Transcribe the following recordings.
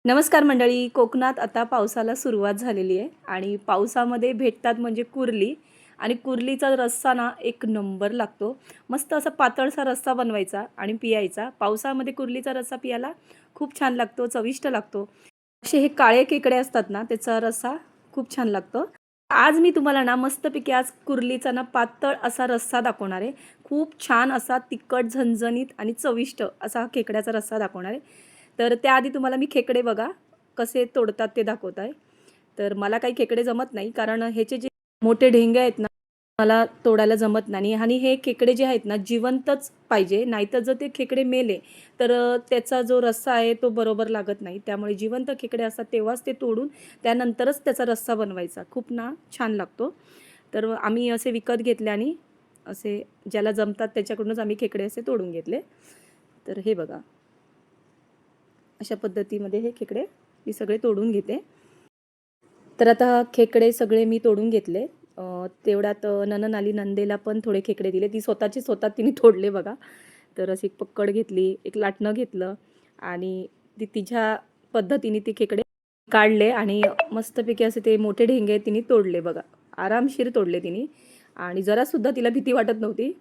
नमस्कार मंडळी. कोकणात आता पावसाला सुरुवात झालेली आहे आणि पावसामध्ये भेटतात म्हणजे कुर्ली आणि कुर्लीचा रस्सा ना एक नंबर लागतो. मस्त असा पातळसा रस्सा बनवायचा आणि पियायचा. पावसामध्ये कुर्लीचा रस्सा पियाला खूप छान लागतो, चविष्ट लागतो. असे हे काळे खेकडे असतात ना, त्याचा रस्सा खूप छान लागतो. आज मी तुम्हाला ना मस्तपैकी आज कुर्लीचा ना पातळ असा रस्सा दाखवणार आहे. खूप छान असा तिखट, झणझणीत आणि चविष्ट असा हा खेकड्याचा रस्सा दाखवणार आहे. तर त्याआधी तुम्हाला मी खेकडे बघा कसे तोडतात ते दाखवत आहे. तर मला काही खेकडे जमत नाही कारण ह्याचे जे मोठे ढेंगे आहेत ना, मला तोडायला जमत नाही आणि हे खेकडे जे आहेत ना जिवंतच पाहिजे. नाहीतर जर ते खेकडे मेले तर त्याचा जो रस्सा आहे तो बरोबर लागत नाही. त्यामुळे जिवंत खेकडे असतात तेव्हाच ते तोडून त्यानंतरच त्याचा रस्सा बनवायचा. खूप ना छान लागतो. तर आम्ही असे विकत घेतले आणि असे ज्याला जमतात त्याच्याकडूनच आम्ही खेकडे असे तोडून घेतले. तर हे बघा, अशा पद्धतीमध्ये हे खेकडे मी सगळे तोडून घेते. तर आता खेकडे सगळे मी तोडून घेतले. तेवढ्यात नणंद आली, नंदेला पण थोडे खेकडे दिले. ती स्वतः तिने तोडले बघा. तर अशी एक पक्कड घेतली, एक लाटणं घेतलं आणि ती तिच्या पद्धतीने ती खेकडे काढले आणि मस्तपैकी असे ते मोठे ढेंगे तिने तोडले बघा. आरामशीर तोडले तिने आणि जरासुद्धा तिला भीती वाटत नव्हती.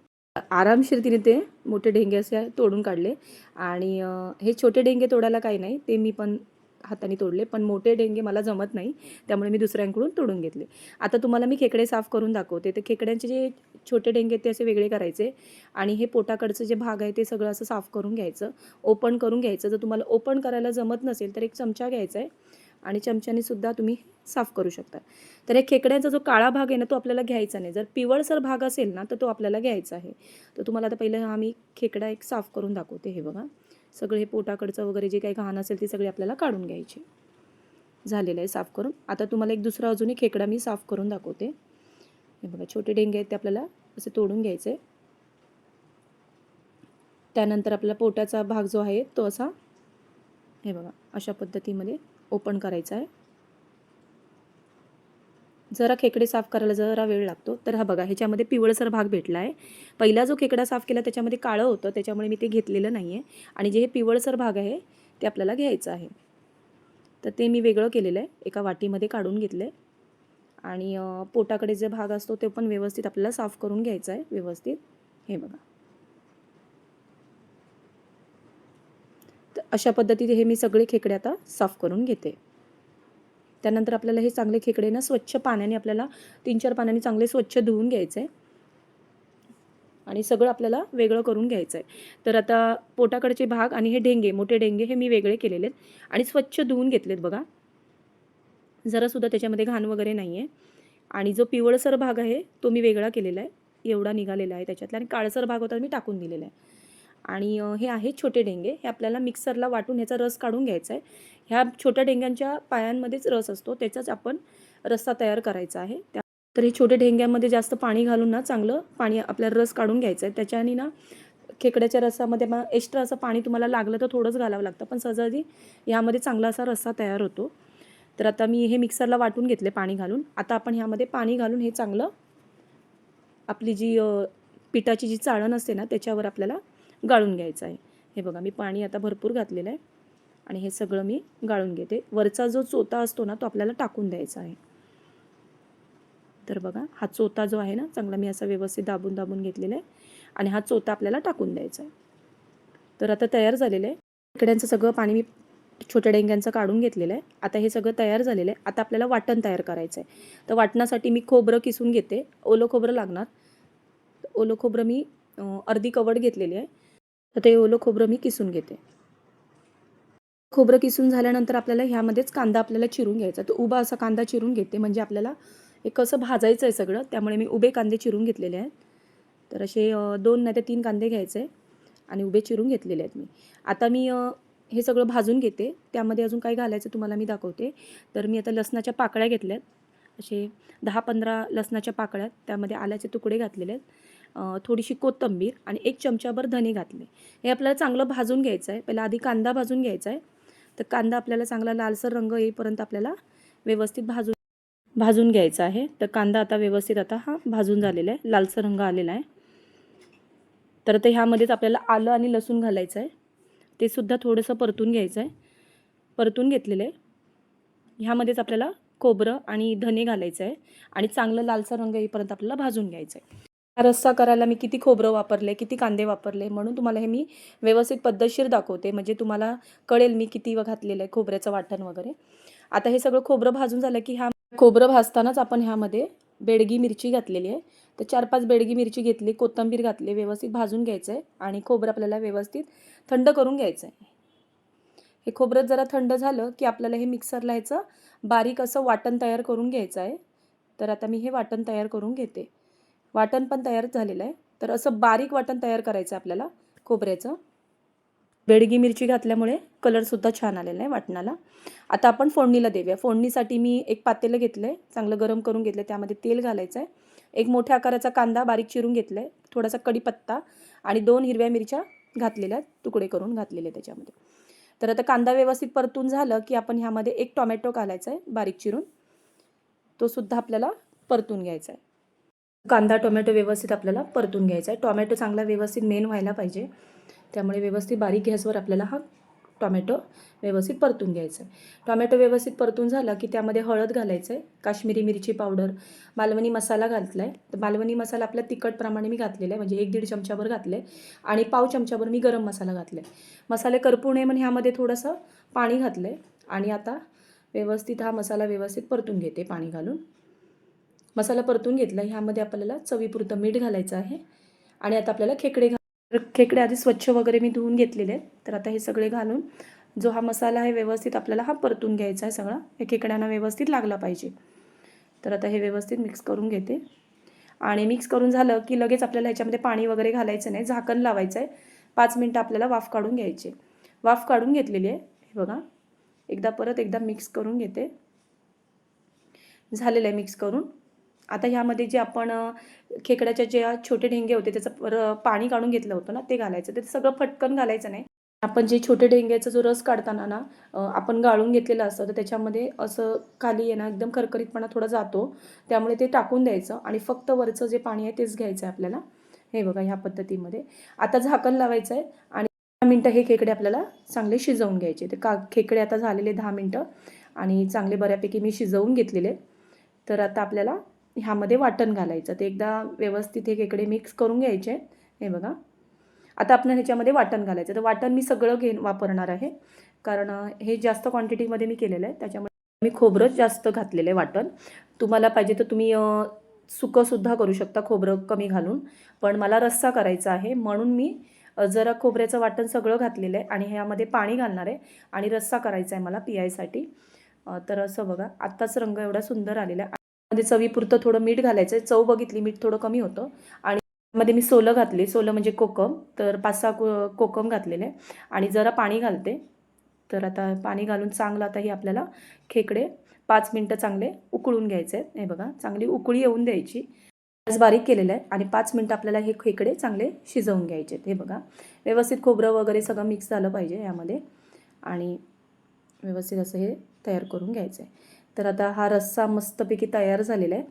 आरामशीर तिने ते मोठे ढेंगे असे तोडून काढले आणि हे छोटे ढेंगे तोडायला काही नाही, ते मी पण हाताने तोडले. पण मोठे ढेंगे मला जमत नाही, त्यामुळे मी दुसऱ्यांकडून तोडून घेतले. आता तुम्हाला मी खेकडे साफ करून दाखवते. ते खेकड्यांचे जे छोटे ढेंगे ते असे वेगळे करायचे आणि हे पोटाकडचं जे भाग आहे ते सगळं असं साफ करून घ्यायचं, ओपन करून घ्यायचं. जर तुम्हाला ओपन करायला जमत नसेल तर एक चमचा घ्यायचा आहे आणि चमच्याने सुद्धा तुम्ही साफ करू शकता. तर हे खेकड्यांचा जो काळा भाग आहे ना तो आपल्याला घ्यायचा नाही. जर पिवळसर भाग असेल ना तर तो आपल्याला घ्यायचा आहे. तर तुम्हाला आता पहिलं आम्ही खेकडा एक साफ करून दाखवते. हे बघा, सगळे हे पोटाकडचं वगैरे जे काही घाण असेल ते सगळे आपल्याला काढून घ्यायचे. झालेलं आहे साफ करून. आता तुम्हाला एक दुसरा अजून एक खेकडा मी साफ करून दाखवते. हे बघा, छोटे डेंगे आहेत ते आपल्याला असे तोडून घ्यायचे. त्यानंतर आपल्याला पोटाचा भाग जो आहे तो असा हे बघा अशा पद्धतीमध्ये ओपन करायचा आहे. जरा खेकडे साफ करायला जरा वेळ लागतो. तर हा बघा, ह्याच्यामध्ये पिवळसर भाग भेटला आहे. पहिला जो खेकडा साफ केला त्याच्यामध्ये काळं होतं, त्याच्यामुळे मी ते घेतलेलं नाही आहे आणि जे हे पिवळसर भाग आहे ते आपल्याला घ्यायचं आहे. तर ते मी वेगळं केलेलं आहे, एका वाटीमध्ये काढून घेतलं आहे आणि पोटाकडे जे भाग असतो ते पण व्यवस्थित आपल्याला साफ करून घ्यायचा आहे व्यवस्थित. हे बघा, तर अशा पद्धतीने हे मी सगळे खेकडे आता साफ करून घेते. त्यानंतर आपल्याला हे चांगले खेकडे ना स्वच्छ पाण्याने आपल्याला 3-4 पाण्याने चांगले स्वच्छ धुवून घ्यायचे आहे आणि सगळं आपल्याला वेगळं करून घ्यायचं आहे. तर आता पोटाकडचे भाग आणि हे ढेंगे, मोठे ढेंगे हे मी वेगळे केलेले आहेत आणि स्वच्छ धुवून घेतलेत बघा. जरासुद्धा त्याच्यामध्ये घाण वगैरे नाही आहे आणि जो पिवळसर भाग आहे तो मी वेगळा केलेला आहे. एवढा निघालेला आहे त्याच्यातला आणि काळसर भाग होता मी टाकून दिलेला आहे. आणि हे आहे छोटे ढेंगे. हे आपल्याला मिक्सरला वाटून ह्याचा रस काढून घ्यायचा आहे. ह्या छोट्या ढेंग्यांच्या पायांमध्येच रस असतो, त्याचाच आपण रस्सा तयार करायचा आहे. तर हे छोटे ढेंग्यांमध्ये जास्त पाणी घालून ना चांगलं पाणी आपल्याला रस काढून घ्यायचं आहे. त्याच्याने ना खेकड्याच्या रसामध्ये मग एक्स्ट्रा असं पाणी तुम्हाला लागलं तर थोडंच घालावं लागतं, पण सहजासहजी ह्यामध्ये चांगला असा रस्सा तयार होतो. तर आता मी हे मिक्सरला वाटून घेतले पाणी घालून. आता आपण ह्यामध्ये पाणी घालून हे चांगलं आपली जी पिठाची जी चाळण असते ना त्याच्यावर आपल्याला गाळून घ्यायचं आहे. हे बघा, मी पाणी आता भरपूर घातलेलं आहे आणि हे सगळं मी गाळून घेते. वरचा जो चोथा असतो ना तो आपल्याला टाकून द्यायचा आहे. तर बघा, हा चोथा जो आहे ना चांगला मी असा व्यवस्थित दाबून दाबून घेतलेला आहे आणि हा चोथा आपल्याला टाकून द्यायचा आहे. तर आता तयार झालेलं आहे. खेकड्यांचं सगळं पाणी मी छोट्या डेंग्यांचं काढून घेतलेलं आहे. आता हे सगळं तयार झालेलं आहे. आता आपल्याला वाटण तयार करायचं आहे. तर वाटणासाठी मी खोबरं किसून घेते. ओलं खोबरं लागणार. ओलं खोबरं मी अर्धी कवड घेतलेली आहे. तर ते ओलं खोबरं मी किसून घेते. खोबरं किसून झाल्यानंतर आपल्याला ह्यामध्येच कांदा आपल्याला चिरून घ्यायचा. तो उभा असा कांदा चिरून घेते, म्हणजे आपल्याला हे कसं भाजायचं आहे सगळं, त्यामुळे मी उभे कांदे चिरून घेतलेले आहेत. तर असे 2 नाही तर 3 कांदे घ्यायचे आणि उभे चिरून घेतलेले आहेत मी. आता मी हे सगळं भाजून घेते. त्यामध्ये अजून काय घालायचं तुम्हाला मी दाखवते. तर मी आता लसणाच्या पाकळ्या घेतल्यात. असे 10-15 लसणाच्या पाकळ्या, त्यामध्ये आल्याचे तुकडे घातलेले आहेत. थोडीशी कोथिंबीर आणि 1 चमचाभर धणे घातले. हे आपल्याला चांगलं भाजून घ्यायचं आहे. पहिला आधी कांदा भाजून घ्यायचा आहे. तर कांदा आपल्याला चांगला लालसर रंग येईपर्यंत आपल्याला व्यवस्थित भाजून घ्यायचा आहे. तर कांदा आता व्यवस्थित आता हा भाजून झालेला आहे, लालसर रंग आलेला आहे. तर ह्यामध्येच आपल्याला आलं आणि लसूण घालायचं आहे. ते सुद्धा थोडंसं परतून घ्यायचं आहे. परतून घेतलेलं आहे. ह्यामध्येच आपल्याला खोबरं आणि धने घालायचं आहे आणि चांगलं लालसर रंग येईपर्यंत आपल्याला भाजून घ्यायचं आहे. हा रस्सा करायला मी किती खोबरं वापरले, किती कांदे वापरले, म्हणून तुम्हाला हे मी व्यवस्थित पद्धतशीर दाखवते, म्हणजे तुम्हाला कळेल मी किती घातलेलं आहे खोबऱ्याचं वाटण वगैरे. आता हे सगळं खोबरं भाजून झालं की खोबरं भाजतानाच आपण ह्यामध्ये बेडगी मिरची घातलेली आहे. तर 4-5 बेडगी मिरची घेतली, कोथिंबीर घातली, व्यवस्थित भाजून घ्यायचं आहे आणि खोबरं आपल्याला व्यवस्थित थंड करून घ्यायचं आहे. हे खोबरं जरा थंड झालं की आपल्याला हे मिक्सरला ह्याचं बारीक असं वाटण तयार करून घ्यायचं आहे. तर आता मी हे वाटण तयार करून घेते. वाटण पण तयार झालेलं आहे. तर असं बारीक वाटण तयार करायचं आहे आपल्याला खोबऱ्याचं. बेडगी मिरची घातल्यामुळे कलरसुद्धा छान आलेला आहे वाटणाला. आता आपण फोडणीला देऊया. फोडणीसाठी मी एक पातेलं घेतलं आहे, चांगलं गरम करून घेतलं आहे, त्यामध्ये तेल घालायचं आहे. एक मोठ्या आकाराचा कांदा बारीक चिरून घेतला आहे, थोडासा कढीपत्ता आणि 2 हिरव्या मिरच्या घातलेल्या, तुकडे करून घातलेले त्याच्यामध्ये. तर आता कांदा व्यवस्थित परतून झालं की आपण ह्यामध्ये एक टोमॅटो घालायचा आहे बारीक चिरून, तो सुद्धा आपल्याला परतून घ्यायचा आहे. कांदा टोमॅटो व्यवस्थित आपल्याला परतून घ्यायचा आहे. टोमॅटो चांगला व्यवस्थित मेन व्हायला पाहिजे, त्यामुळे व्यवस्थित बारीक गॅसवर आपल्याला हा टोमॅटो व्यवस्थित परतून घ्यायचा आहे. टोमॅटो व्यवस्थित परतून झाला की त्यामध्ये हळद घालायचं आहे, काश्मीरी मिरची पावडर, मालवणी मसाला घातला आहे. तर मालवणी मसाला आपल्या तिखटप्रमाणे मी घातलेला आहे, म्हणजे 1-1.5 चमचाभर घातले आणि पाव चमचाभर मी गरम मसाला घातला आहे. मसाले करपू नये म्हणून ह्यामध्ये थोडंसं पाणी घातलं आहे आणि आता व्यवस्थित हा मसाला व्यवस्थित परतून घेते पाणी घालून. मसाला परतून घेतला, ह्यामध्ये आपल्याला चवीपुरतं मीठ घालायचं आहे आणि आता आपल्याला खेकडे आधी स्वच्छ वगैरे मी धुवून घेतलेले आहेत. तर आता हे सगळे घालून जो हा मसाला आहे व्यवस्थित आपल्याला हा परतून घ्यायचा आहे सगळा, हे खेकड्यांना व्यवस्थित लागला पाहिजे. तर आता हे व्यवस्थित मिक्स करून घेते आणि मिक्स करून झालं की लगेच आपल्याला ह्याच्यामध्ये पाणी वगैरे घालायचं नाही, झाकण लावायचं आहे. 5 मिनटं आपल्याला वाफ काढून घ्यायची. वाफ काढून घेतलेली आहे, हे बघा. परत एकदा मिक्स करून घेते. झालेलं आहे मिक्स करून. आता ह्यामध्ये जे आपण खेकड्याच्या ज्या छोटे ढेंगे होते त्याचं पाणी काढून घेतलं होतं ना, ते घालायचं. ते सगळं फटकन घालायचं नाही. आपण जे छोटे ढेंग्याचा जो रस काढताना ना आपण गाळून घेतलेला असतं, तर त्याच्यामध्ये असं खाली आहे ना एकदम करकरीतपणा थोडा जातो, त्यामुळे ते टाकून द्यायचं आणि फक्त वरचं जे पाणी आहे तेच घ्यायचं आहे आपल्याला. हे बघा ह्या पद्धतीमध्ये. आता झाकण लावायचं आहे आणि 10 मिनटं हे खेकडे आपल्याला चांगले शिजवून घ्यायचे. ते खेकडे आता झालेले 10 मिनटं आणि चांगले बऱ्यापैकी मी शिजवून घेतलेले. तर आता आपल्याला ह्यामध्ये वाटण घालायचं. ते एकदा व्यवस्थित हे खेकडे मिक्स करून घ्यायचे. हे बघा. आता आपण ह्याच्यामध्ये वाटण घालायचं. तर वाटण मी सगळं वापरणार आहे, कारण हे जास्त क्वांटिटीमध्ये मी केलेलं आहे, त्याच्यामुळे मी खोबरं जास्त घातलेलं आहे वाटण. तुम्हाला पाहिजे तर तुम्ही सुकंसुद्धा करू शकता खोबरं कमी घालून, पण मला रस्सा करायचा आहे म्हणून मी जरा खोबऱ्याचं वाटण सगळं घातलेलं आहे आणि ह्यामध्ये पाणी घालणार आहे आणि रस्सा करायचा आहे मला पियायसाठी. तर असं बघा, आत्ताच रंग एवढा सुंदर आलेला आहे. मध्ये चवीपुरतं थोडं मीठ घालायचं आहे. चव बघितली, मीठ थोडं कमी होतं आणि मध्ये मी सोलं घातले. सोलं म्हणजे कोकम. तर 5-6 कोकम घातलेले आणि जरा पाणी घालते. तर आता पाणी घालून चांगलं आता हे आपल्याला खेकडे 5 मिनटं चांगले उकळून घ्यायचे आहेत. हे बघा, चांगली उकळी येऊन द्यायची. गॅस बारीक केलेलं आहे आणि 5 मिनटं आपल्याला हे खेकडे चांगले शिजवून घ्यायचे आहेत. हे बघा, व्यवस्थित खोबरं वगैरे सगळं मिक्स झालं पाहिजे यामध्ये आणि व्यवस्थित असं हे तयार करून घ्यायचं आहे. तर आता हा रस्सा मस्तपैकी तयार झालेला आहे.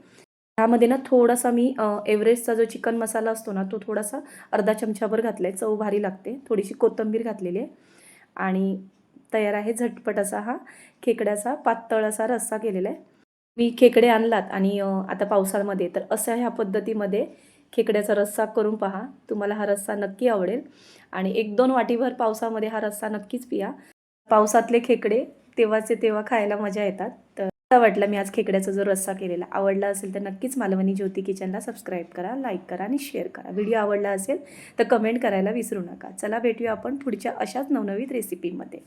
ह्यामध्ये ना थोडासा मी एव्हरेस्टचा जो चिकन मसाला असतो ना, तो थोडासा अर्धा चमचाभर घातला आहे, चव भारी लागते. थोडीशी कोथिंबीर घातलेली आहे आणि तयार आहे झटपट असा हा खेकड्याचा पातळ असा रस्सा केलेला आहे. मी खेकडे आणलात आणि आता पावसाळ्यामध्ये तर अशा ह्या पद्धतीमध्ये खेकड्याचा रस्सा करून पहा. तुम्हाला हा रस्सा नक्की आवडेल आणि 1-2 वाटीभर पावसामध्ये हा रस्सा नक्कीच पिया. पावसातले खेकडे तेव्हाचे तेव्हा खायला मजा येतात. तर असा वाटला मी आज खेकड्याचा जो रस्सा केलेला. आवडला असेल तर नक्कीच मालवणी ज्योती किचनला सबस्क्राईब करा, लाईक करा आणि शेअर करा. व्हिडिओ आवडला असेल तर कमेंट करायला विसरू नका. चला भेटूया आपण पुढच्या अशाच नवनवीन रेसिपीमध्ये.